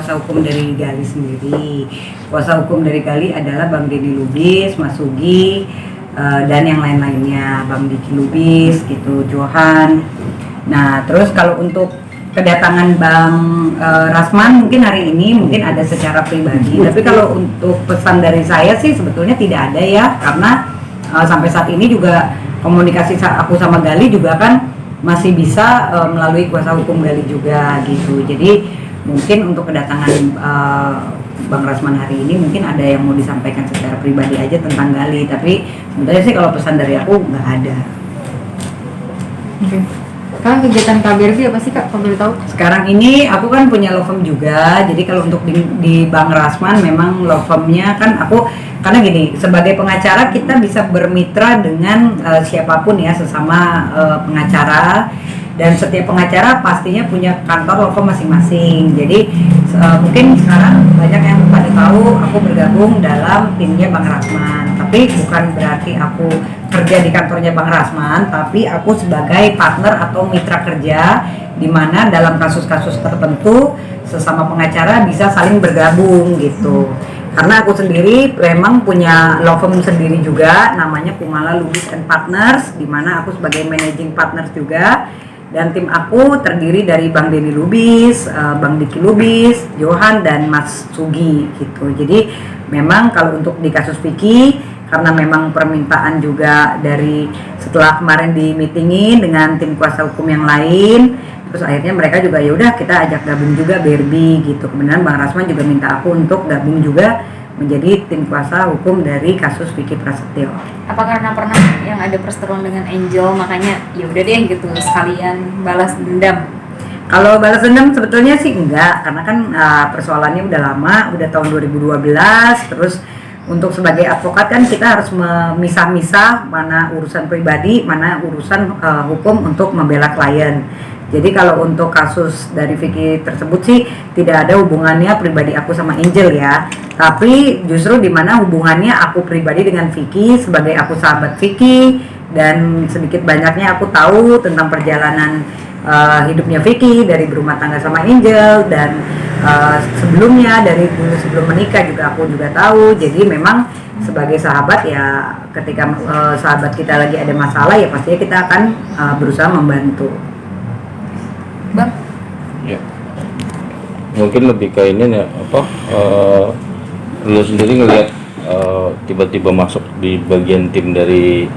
kuasa hukum dari Gali sendiri. Kuasa hukum dari Gali adalah Bang Deddy Lubis, Mas Sugi, dan yang lain-lainnya, Bang Diki Lubis, gitu, Johan. Nah, terus kalau untuk kedatangan Bang Rasman mungkin hari ini mungkin ada secara pribadi, tapi kalau untuk pesan dari saya sih sebetulnya tidak ada ya, karena sampai saat ini juga komunikasi aku sama Gali juga kan masih bisa melalui kuasa hukum Gali juga gitu. Jadi mungkin untuk kedatangan Bang Rasman hari ini mungkin ada yang mau disampaikan secara pribadi aja tentang Gali, tapi sebenarnya sih kalau pesan dari aku nggak ada. Oke. Sekarang kegiatan KBRB apa sih Kak, kalau boleh tahu? Sekarang ini aku kan punya law firm juga, jadi kalau untuk di Bang Rasman memang law firmnya kan aku, karena gini, sebagai pengacara kita bisa bermitra dengan siapapun ya, sesama pengacara, dan setiap pengacara pastinya punya kantor law firm masing-masing. Jadi mungkin sekarang banyak yang pada tahu aku bergabung dalam timnya Bang Rasman, tapi bukan berarti aku kerja di kantornya Bang Rasman, tapi aku sebagai partner atau mitra kerja, di mana dalam kasus-kasus tertentu sesama pengacara bisa saling bergabung gitu. Karena aku sendiri memang punya law firm sendiri juga, namanya Kumala Lubis and Partners, di mana aku sebagai managing partners juga, dan tim aku terdiri dari Bang Deddy Lubis, Bang Diki Lubis, Johan, dan Mas Sugi gitu. Jadi memang kalau untuk di kasus Vicky, karena memang permintaan juga dari setelah kemarin di meetingin dengan tim kuasa hukum yang lain, terus akhirnya mereka juga ya udah kita ajak gabung juga BRB gitu. Kemudian Bang Rasman juga minta aku untuk gabung juga menjadi tim kuasa hukum dari kasus Vicky Prasetyo. Apa karena pernah yang ada perseteruan dengan Angel makanya ya udah deh gitu sekalian balas dendam? Kalau balas dendam sebetulnya sih enggak, karena kan persoalannya udah lama, udah tahun 2012, terus untuk sebagai advokat kan kita harus memisah-misah mana urusan pribadi, mana urusan hukum untuk membela klien. Jadi kalau untuk kasus dari Vicky tersebut sih tidak ada hubungannya pribadi aku sama Angel ya, tapi justru dimana hubungannya aku pribadi dengan Vicky sebagai aku sahabat Vicky, dan sedikit banyaknya aku tahu tentang perjalanan hidupnya Vicky dari berumah tangga sama Angel, dan sebelumnya dari dulu sebelum menikah juga aku juga tahu. Jadi memang sebagai sahabat ya, ketika sahabat kita lagi ada masalah ya pastinya kita akan berusaha membantu. Bang? Ya, mungkin lebih ke ini ya, lu sendiri ngelihat tiba-tiba masuk di bagian tim dari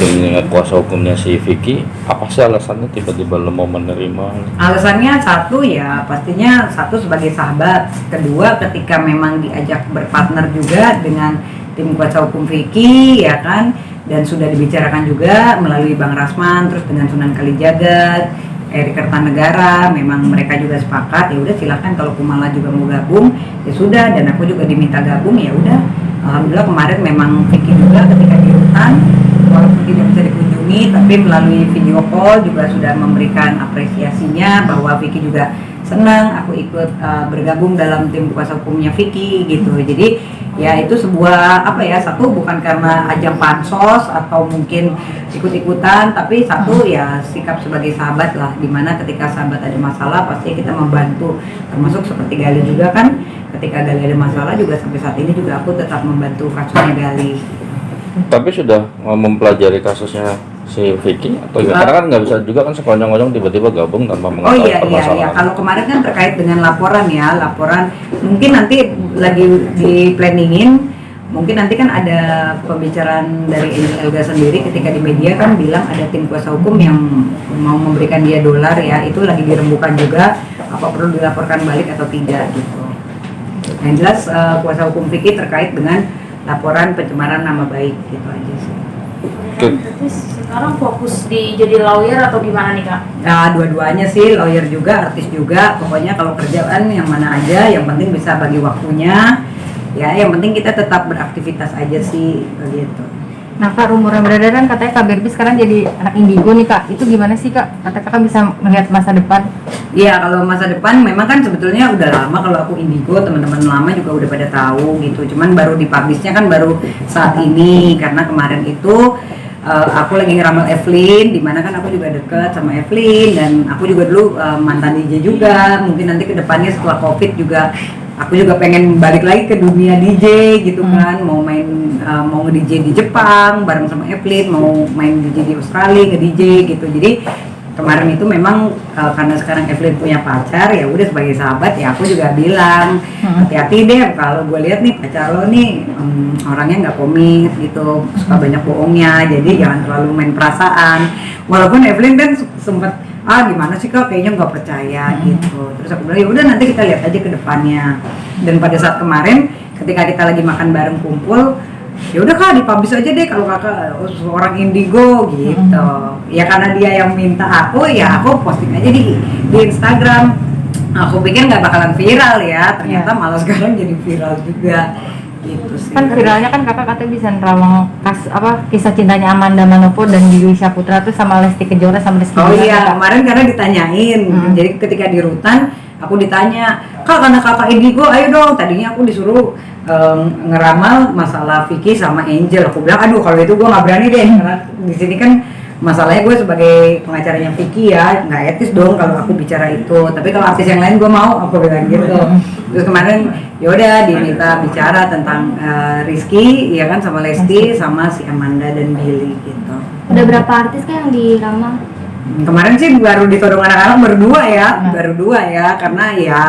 timnya kuasa hukumnya si Vicky, apa sih alasannya tiba-tiba lo mau menerima? Alasannya satu ya pastinya satu sebagai sahabat, kedua ketika memang diajak berpartner juga dengan tim kuasa hukum Vicky ya kan, dan sudah dibicarakan juga melalui Bang Rasman, terus dengan Sunan Kalijagat, Eri Kertanegara, memang mereka juga sepakat ya udah silakan kalau Kumala juga mau gabung ya sudah, dan aku juga diminta gabung ya udah. Alhamdulillah kemarin memang Vicky juga ketika di rutan walaupun tidak bisa dikunjungi, tapi melalui video call juga sudah memberikan apresiasinya bahwa Vicky juga senang aku ikut bergabung dalam tim kuasa hukumnya Vicky gitu. Jadi ya itu sebuah satu bukan karena ajang pansos atau mungkin ikut-ikutan, tapi satu ya sikap sebagai sahabat lah, dimana ketika sahabat ada masalah pasti kita membantu, termasuk seperti Gali juga kan, ketika Gali ada masalah juga sampai saat ini juga aku tetap membantu kasusnya Gali. Tapi sudah mempelajari kasusnya si Vicky atau karena kan nggak bisa juga kan sekonyong-konyong tiba-tiba gabung tanpa mengetahui permasalahan. Iya. Kalau kemarin kan terkait dengan laporan mungkin nanti lagi di planningin, mungkin nanti kan ada pembicaraan dari Elga sendiri ketika di media kan bilang ada tim kuasa hukum yang mau memberikan dia dolar ya, itu lagi dirembukan juga apa perlu dilaporkan balik atau tidak gitu. Yang jelas kuasa hukum Vicky terkait dengan laporan pencemaran nama baik gitu aja sih. Terus sekarang fokus di jadi lawyer atau gimana nih Kak? Nah, dua-duanya sih, lawyer juga, artis juga. Pokoknya kalau kerjaan yang mana aja, yang penting bisa bagi waktunya. Ya, yang penting kita tetap beraktivitas aja sih begitu. Nah Kak, rumor yang beredar kan katanya KBRB sekarang jadi anak indigo nih Kak. Itu gimana sih Kak? Kata Kakak bisa melihat masa depan? Iya, kalau masa depan memang kan sebetulnya udah lama kalau aku indigo, teman-teman lama juga udah pada tahu gitu. Cuman baru dipublishnya kan baru saat ini, karena kemarin itu aku lagi ngeramal Evelyn, dimana kan aku juga deket sama Evelyn dan aku juga dulu mantan DJ juga. Mungkin nanti kedepannya setelah COVID juga aku juga pengen balik lagi ke dunia DJ gitu kan, mau main mau nge-DJ di Jepang bareng sama Evelyn, mau main DJ di Australia nge-DJ gitu. Jadi kemarin itu memang karena sekarang Evelyn punya pacar, ya udah sebagai sahabat ya aku juga bilang hati-hati deh kalau gue lihat nih pacar lo nih orangnya nggak komit gitu, suka banyak bohongnya, jadi jangan terlalu main perasaan. Walaupun Evelyn kan sempet gimana sih kak, kayaknya nggak percaya gitu. Terus aku bilang ya udah nanti kita lihat aja ke depannya. Dan pada saat kemarin ketika kita lagi makan bareng kumpul, ya udah kak dipublish aja deh kalau kakak seorang indigo gitu. Ya karena dia yang minta aku, ya aku posting aja di Instagram. Aku pikir nggak bakalan viral ya, ternyata malah sekarang jadi viral juga gitu sih. Kan viralnya kan kakak katanya bisa nerawang kisah cintanya Amanda Manopo dan Yuli Saputra tuh sama Lesti Kejora sama Rizky Oh Bilar, iya, Kak. kemarin karena ditanyain, jadi ketika di rutan aku ditanya, kak karena kakak indigo ayo dong. Tadinya aku disuruh ngeramal masalah Vicky sama Angel. Aku bilang aduh kalau itu gue nggak berani deh, karena di sini kan masalahnya gue sebagai pengacaranya Vicky ya nggak etis dong kalau aku bicara itu. Tapi kalau artis yang lain gue mau, aku bilang gitu. Terus kemarin yaudah diminta bicara tentang Rizky ya kan sama Lesti sama si Amanda dan Billy gitu. Udah berapa artis kan yang diramal? Kemarin sih baru ditodong anak-anak berdua ya, karena ya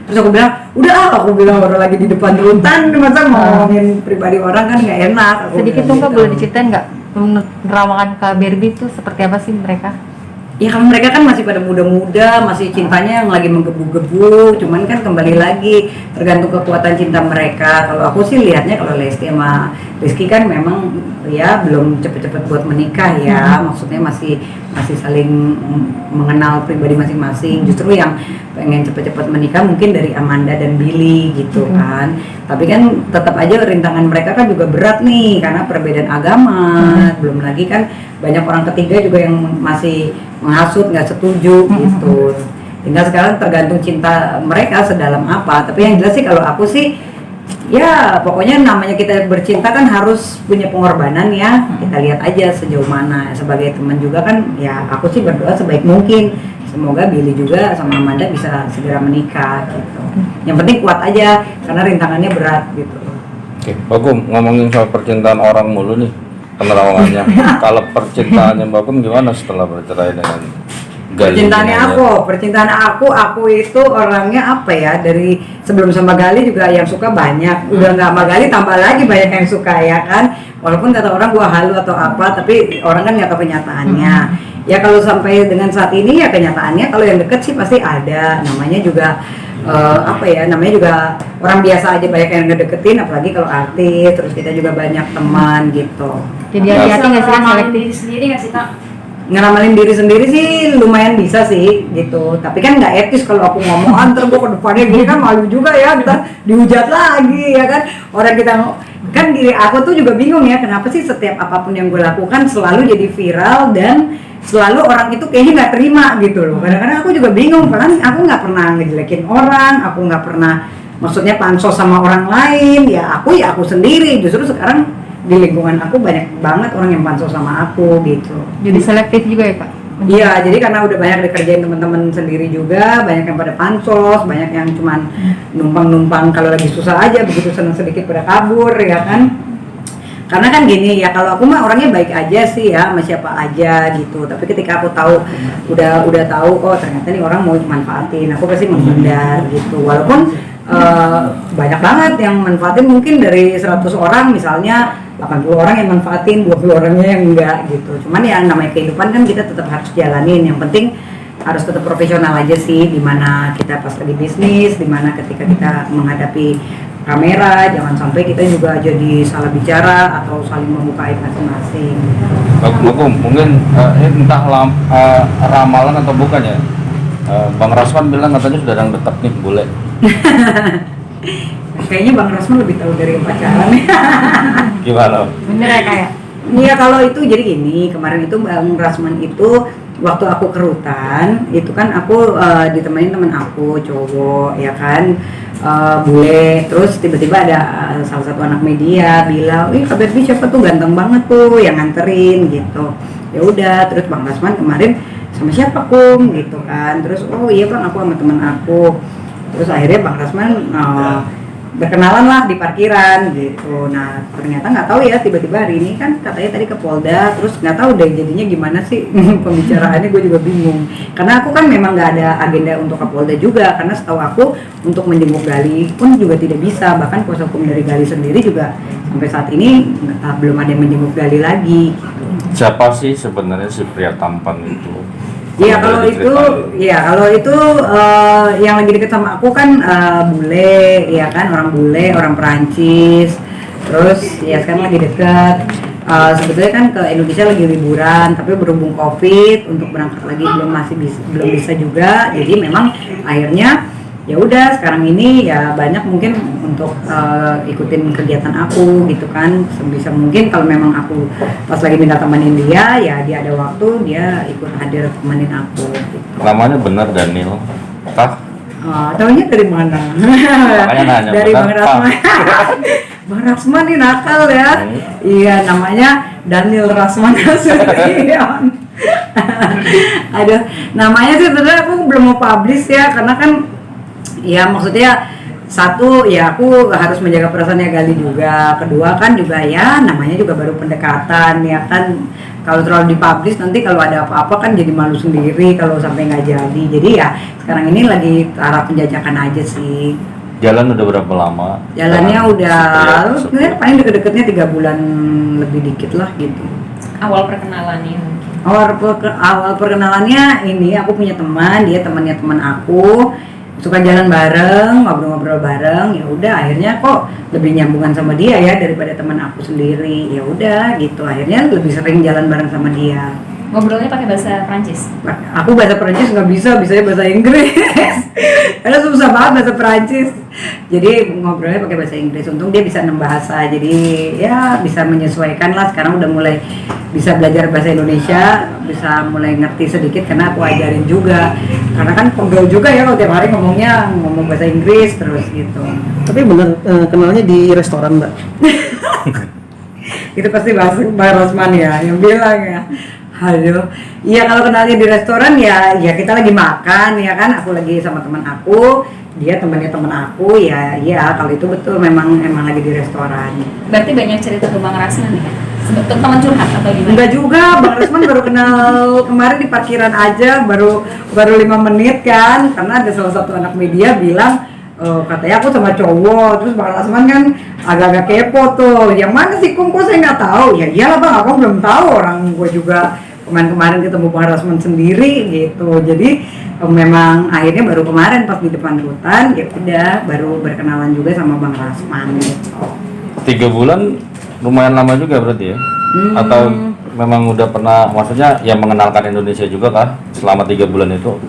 terus aku bilang udah aku bilang baru lagi di depan rutan masa ngomongin pribadi orang kan nggak enak. Sedikit tuh kak boleh diceritain nggak menurut perawangan Kak Barbie tuh seperti apa sih mereka? Ya kalau mereka kan masih pada muda-muda, masih cintanya yang lagi menggebu-gebu, cuman kan kembali lagi tergantung kekuatan cinta mereka. Kalau aku sih lihatnya kalau Lesti sama Rizky kan memang ya belum cepet-cepet buat menikah ya, maksudnya masih saling mengenal pribadi masing-masing. Justru yang pengen cepet-cepet menikah mungkin dari Amanda dan Billy gitu kan. Tapi kan tetap aja rintangan mereka kan juga berat nih karena perbedaan agama, belum lagi kan banyak orang ketiga juga yang masih menghasut, nggak setuju gitu. Tinggal sekarang tergantung cinta mereka sedalam apa. Tapi yang jelas sih kalau aku sih ya pokoknya namanya kita bercinta kan harus punya pengorbanan ya. Kita lihat aja sejauh mana. Sebagai teman juga kan ya aku sih berdoa sebaik mungkin semoga Billy juga sama Amanda bisa segera menikah gitu. Yang penting kuat aja karena rintangannya berat gitu. Oke, Bagum, ngomongin soal percintaan orang mulu nih penerawangannya. Kalau percintaannya Bagum gimana setelah bercerai dengan Gali? Percintaan aku itu orangnya apa ya, dari sebelum sama Gali juga yang suka banyak, udah nggak sama Gali tambah lagi banyak yang suka ya kan, walaupun kata orang gua halu atau apa, tapi orang kan nggak tahu kenyataannya. Ya kalau sampai dengan saat ini ya kenyataannya kalau yang deket sih pasti ada, namanya juga namanya juga orang biasa aja banyak yang ngedeketin, apalagi kalau artis, terus kita juga banyak teman gitu. Jadi hati-hati nggak sih ngeramalin selektif? diri sendiri nggak sih kak? Ngeramalin diri sendiri sih lumayan bisa sih gitu, tapi kan nggak etis kalau aku ngomong antar gue ke depannya gini kan malu juga ya, kita dihujat lagi ya kan, orang kita kan diri aku tuh juga bingung ya kenapa sih setiap apapun yang gue lakukan selalu jadi viral dan selalu orang itu kayaknya nggak terima gitu loh. Kadang-kadang aku juga bingung karena aku nggak pernah ngejelekin orang, aku nggak pernah maksudnya pansos sama orang lain, ya aku sendiri. Justru sekarang di lingkungan aku banyak banget orang yang pansos sama aku gitu. Jadi selektif juga ya kak? Iya, jadi karena udah banyak dikerjain teman-teman sendiri juga, banyak yang pada pansos, banyak yang cuman numpang-numpang kalau lagi susah aja, begitu senang sedikit pada kabur ya kan. Karena kan gini ya, kalau aku mah orangnya baik aja sih ya sama siapa aja gitu. Tapi ketika aku tahu udah tahu oh ternyata nih orang mau manfaatin, aku pasti menghindar gitu. Walaupun banyak banget yang manfaatin, mungkin dari 100 orang misalnya 80 orang yang manfaatin, 20 orangnya yang enggak gitu. Cuman ya namanya kehidupan kan kita tetap harus jalanin. Yang penting harus tetap profesional aja sih, dimana kita pas lagi bisnis, dimana ketika kita menghadapi kamera, jangan sampai kita juga jadi salah bicara atau saling membuka aib masing-masing. Bagum, mungkin entah ramalan atau bukan ya. Bang Rasman bilang katanya sudah ada yang dekat nih, boleh. Kayaknya Bang Rasman lebih tahu dari pacaran. Gimana? Bener ya kak ya? Iya kalau itu jadi gini, kemarin itu Bang Rasman itu waktu aku ke rutan itu kan aku ditemenin teman aku cowok ya kan, bule, terus tiba-tiba ada salah satu anak media bilang, "Ih, Kak Berbi siapa tuh ganteng banget tuh yang nganterin," gitu. Ya udah, terus Bang Rasman kemarin sama siapa Kum gitu kan, terus oh iya Bang aku sama temen aku. Terus akhirnya Bang Rasman berkenalan lah di parkiran gitu. Nah ternyata nggak tahu ya, tiba-tiba hari ini kan katanya tadi ke Polda, terus nggak tahu deh jadinya gimana sih pembicaraannya, gue juga bingung. Karena aku kan memang nggak ada agenda untuk ke Polda juga, karena setahu aku untuk menjenguk Gali pun juga tidak bisa. Bahkan kuasa hukum dari Gali sendiri juga sampai saat ini belum ada yang menjenguk Gali lagi. Siapa sih sebenarnya si pria tampan itu? Iya kalau itu yang lagi deket sama aku kan bule, ya kan, orang bule, orang Perancis. Terus ya sekarang lagi deket. Sebetulnya kan ke Indonesia lagi liburan, tapi berhubung COVID untuk berangkat lagi belum bisa juga. Jadi memang akhirnya ya udah sekarang ini ya banyak mungkin untuk ikutin kegiatan aku gitu kan, sebisa mungkin kalau memang aku pas lagi minta temenin dia, ya dia ada waktu dia ikut hadir temenin aku gitu. Namanya benar Daniel kah? Tahunya dari mana? Makanya nanya, dari benar, Bang Rasman. Bang Rasman nih nakal ya. Iya, namanya Daniel Rasman Nasution. Aduh, namanya sih sebenarnya aku belum mau publish ya, karena kan ya maksudnya satu ya aku harus menjaga perasaannya Gali juga, kedua kan juga ya namanya juga baru pendekatan ya kan, kalau terlalu dipublish nanti kalau ada apa-apa kan jadi malu sendiri kalau sampai nggak jadi ya sekarang ini lagi taraf penjajakan aja sih. Jalan udah berapa lama? Jalannya udah sebenarnya paling deket-deketnya 3 bulan lebih dikit lah gitu. Awal perkenalannya mungkin. Awal perkenalannya ini aku punya teman, dia temannya teman aku, suka jalan bareng, ngobrol-ngobrol bareng, ya udah akhirnya kok lebih nyambungan sama dia ya daripada teman aku sendiri. Ya udah gitu, akhirnya lebih sering jalan bareng sama dia. Ngobrolnya pakai bahasa Prancis. Aku bahasa Perancis nggak bisa, bisanya bahasa Inggris. Karena susah banget bahasa Perancis. Jadi ngobrolnya pakai bahasa Inggris. Untung dia bisa 6 bahasa, jadi ya bisa menyesuaikan lah. Sekarang udah mulai bisa belajar bahasa Indonesia, bisa mulai ngerti sedikit karena aku ajarin juga. Karena kan pegel juga ya kalau tiap hari ngomong bahasa Inggris terus gitu. Tapi bener kenalnya di restoran Mbak? Itu pasti Bang Rosman ya yang bilang ya. Aduh, iya kalau kenalnya di restoran ya kita lagi makan ya kan, aku lagi sama teman aku, dia temannya teman aku, ya kalau itu betul memang lagi di restoran. Berarti banyak cerita ke Bang Rasman nih kan? Sebetulnya teman curhat atau gimana? Enggak juga, Bang Rasman baru kenal kemarin di parkiran aja, baru 5 menit kan, karena ada salah satu anak media bilang katanya aku sama cowok, terus Bang Rasman kan agak-agak kepo tuh, yang mana sih Kum, kok saya nggak tahu? Ya iyalah Bang, aku belum tahu, orang gue juga kemarin ketemu Bang Rasman sendiri gitu. Jadi memang akhirnya baru kemarin pas di depan rutan ya udah baru berkenalan juga sama Bang Rasman gitu. 3 bulan lumayan lama juga berarti ya? Atau memang udah pernah, maksudnya yang mengenalkan Indonesia juga kah selama 3 bulan itu?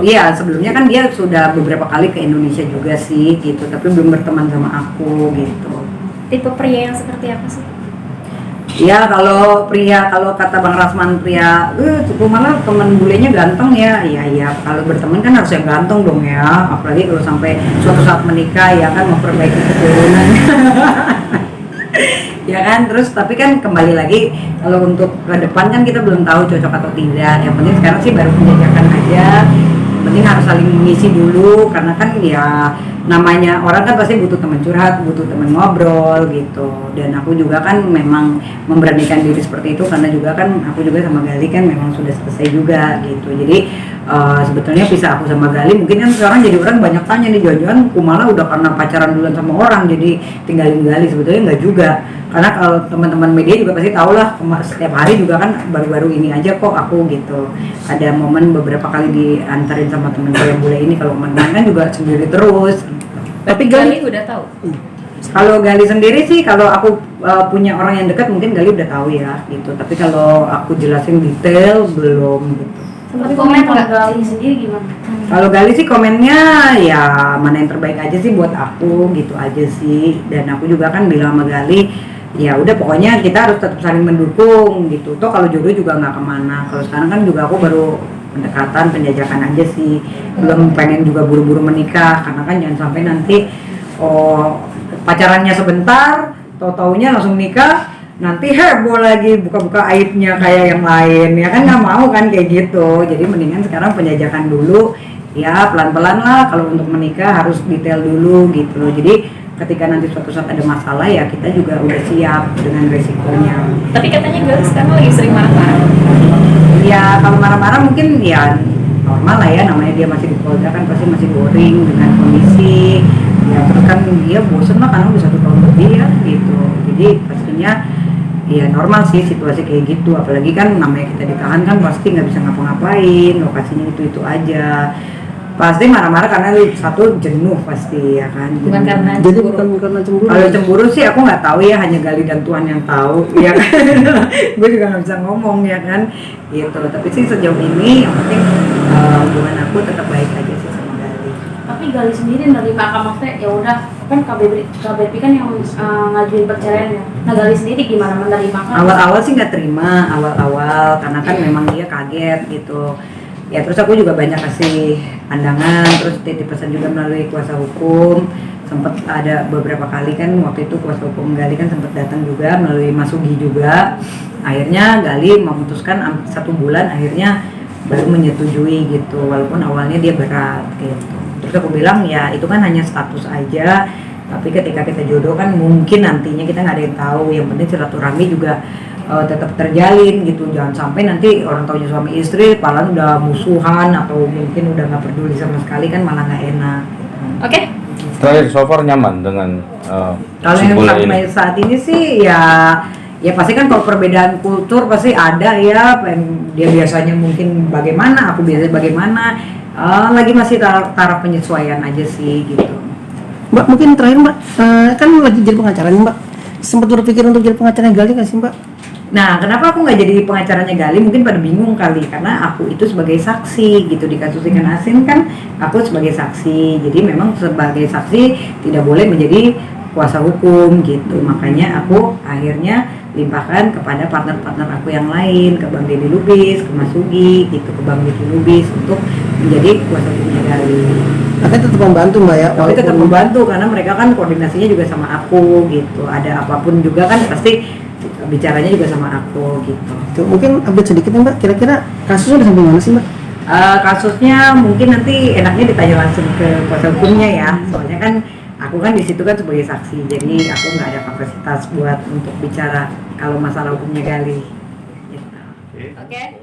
Iya, sebelumnya kan dia sudah beberapa kali ke Indonesia juga sih gitu, tapi belum berteman sama aku gitu. Tipe pria yang seperti apa sih? Ya kalau kata Bang Rasman pria, malah teman bulenya ganteng ya. Iya kalau berteman kan harus yang ganteng dong ya, apalagi kalau sampai suatu saat menikah ya kan, memperbaiki keturunan. Ya kan, terus tapi kan kembali lagi kalau untuk ke depan kan kita belum tahu cocok atau tidak. Yang penting sekarang sih baru penjajakan aja. Yang penting harus saling mengisi dulu, karena kan ya namanya orang kan pasti butuh teman curhat, butuh teman ngobrol gitu. Dan aku juga kan memang memberanikan diri seperti itu karena juga kan aku juga sama Gali kan memang sudah selesai juga gitu. Jadi sebetulnya pisah aku sama Gali mungkin kan sekarang jadi orang banyak tanya nih, jangan-jangan Kumala udah karena pacaran duluan sama orang jadi tinggalin Gali. Sebetulnya enggak juga, karena kalau teman-teman media juga pasti tahu lah, setiap hari juga kan baru-baru ini aja kok aku gitu ada momen beberapa kali diantarin sama temen gue yang bule ini. Kalau kemarin kan juga sendiri terus. Tapi Gali udah tahu. Kalau Gali sendiri sih, kalau aku punya orang yang dekat mungkin Gali udah tahu ya gitu. Tapi kalau aku jelasin detail belum gitu. Tapi komen nggak Gali sendiri gimana? Kalau Gali sih komennya ya mana yang terbaik aja sih buat aku gitu aja sih. Dan aku juga kan bilang sama Gali ya udah pokoknya kita harus tetap saling mendukung gitu. Toh kalau jodoh juga nggak kemana. Kalau sekarang kan juga aku baru pendekatan, penjajakan aja sih, belum pengen juga buru-buru menikah karena kan jangan sampai nanti pacarannya sebentar, tau-taunya langsung nikah, nanti heboh lagi buka-buka aibnya kayak yang lain, ya kan nggak mau kan kayak gitu. Jadi mendingan sekarang penjajakan dulu, ya pelan-pelan lah. Kalau untuk menikah harus detail dulu gitu loh. Jadi ketika nanti suatu saat ada masalah ya kita juga udah siap dengan resikonya. Tapi katanya Gali sekarang lagi sering marah-marah. Ya kalau marah-marah mungkin ya normal lah ya, namanya dia masih di Polda kan pasti masih boring dengan kondisi. Ya terus kan dia bosen lah karena udah 1 tahun lebih ya gitu. Jadi pastinya ya normal sih situasi kayak gitu. Apalagi kan namanya kita ditahan kan pasti nggak bisa ngapa-ngapain, lokasinya itu aja. Pasti marah-marah karena satu jenuh pasti ya kan. Bukan karena Jadi cemburu. bukan karena cemburu. Kalau cemburu sih aku nggak tahu ya, hanya Gali dan Tuhan yang tahu ya kan. Gue juga nggak bisa ngomong ya kan gitu. Tapi sih sejauh ini yang penting hubungan aku tetap baik aja sih sama Gali. Tapi Gali sendiri nerima maksudnya ya udah kan KBP kan yang ngajuin perceraian ya. Nah Gali sendiri gimana menerima kan? Awal-awal sih nggak terima, awal-awal karena kan memang dia kaget gitu. Ya terus aku juga banyak kasih pandangan, terus titip pesan juga melalui kuasa hukum. Sempat ada beberapa kali kan waktu itu kuasa hukum Gali kan sempat datang juga melalui Mas Sugi juga. Akhirnya Gali memutuskan 1 bulan, akhirnya baru menyetujui gitu, walaupun awalnya dia berat gitu. Terus aku bilang ya itu kan hanya status aja, tapi ketika kita jodoh kan mungkin nantinya kita nggak ada yang tahu. Yang penting silaturahmi juga tetap terjalin gitu, jangan sampai nanti orang taunya suami istri padahal udah musuhan atau mungkin udah nggak peduli sama sekali kan malah nggak enak. Oke. Terakhir, so far nyaman dengan Kalau si yang bola sampai ini? saat ini sih ya pasti kan kalau perbedaan kultur pasti ada ya. Dia biasanya mungkin bagaimana, aku biasanya bagaimana. Lagi masih taraf penyesuaian aja sih gitu. Mbak mungkin terakhir Mbak, kan lagi jadi pengacara nih Mbak. Sempat berpikir untuk jadi pengacara Gali nggak sih Mbak? Nah, kenapa aku nggak jadi pengacaranya Gali? Mungkin pada bingung kali, karena aku itu sebagai saksi gitu di kasus ikan asin kan, aku sebagai saksi. Jadi memang sebagai saksi tidak boleh menjadi kuasa hukum gitu. Makanya aku akhirnya limpahkan kepada partner-partner aku yang lain, ke Bang Deddy Lubis, ke Mas Sugi, gitu, ke Bang Deddy Lubis untuk menjadi kuasa hukumnya Gali. Tapi tetap membantu Mbak ya. Tapi tetap membantu karena mereka kan koordinasinya juga sama aku gitu. Ada apapun juga kan pasti bicaranya juga sama aku gitu. Tuh, mungkin update sedikit nih Mbak. Kira-kira kasusnya udah sampai mana sih Mbak? Kasusnya mungkin nanti enaknya ditanya langsung ke kuasa hukumnya ya. Soalnya kan aku kan di situ kan sebagai saksi. Jadi aku nggak ada kapasitas buat untuk bicara kalau masalah hukumnya Gali. Gitu. Oke.